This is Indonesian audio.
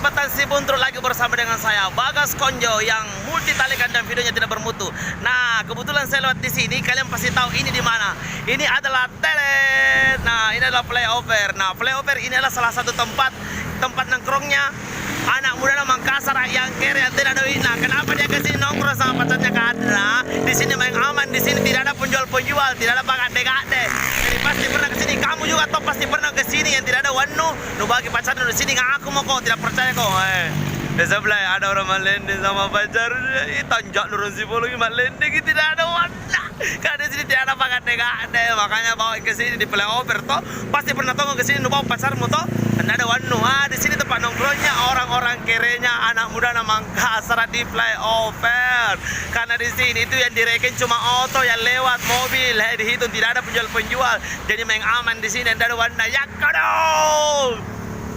kesempatan si Buntro lagi bersama dengan saya Bagas Konjo yang multi talikan dan videonya tidak bermutu. Nah, kebetulan saya lewat di sini, kalian pasti tahu ini di mana. Ini adalah Telet. Nah, ini adalah flyover. Nah, flyover ini adalah salah satu tempat nongkrongnya anak muda nama Makassar yang kere yang tidak ada duit. Nah, kenapa dia ke sini nongkrong sama pacarnya karena di sini main aman, di sini tidak ada penjual-penjual, tidak ada bagade-gade. Jadi pasti pernah ke sini, kamu juga atau pasti pernah ke sini yang tidak ada wanu. Nu bagi pacarnya di sini ngaku mau kok tidak percaya kok. Di sebelah ada orang Malende sama pacarnya. Tanjak nurun psikologi Malende gitu tidak ada warna. Karena di sini tidak ada bagade-gade, makanya bawa ke sini di flyover toh. Pasti pernah tonggo ke sini nu bawa pacarmu toh. Tidak ada wanu. Di sini tempat nongkrongnya orang-orang kerenya anak muda nama Makassar di flyover. Karena di sini itu yang direken cuma auto yang lewat mobil, dihitung tidak ada penjual-penjual. Jadi main aman di sini, tidak ada warna. Ya kodo.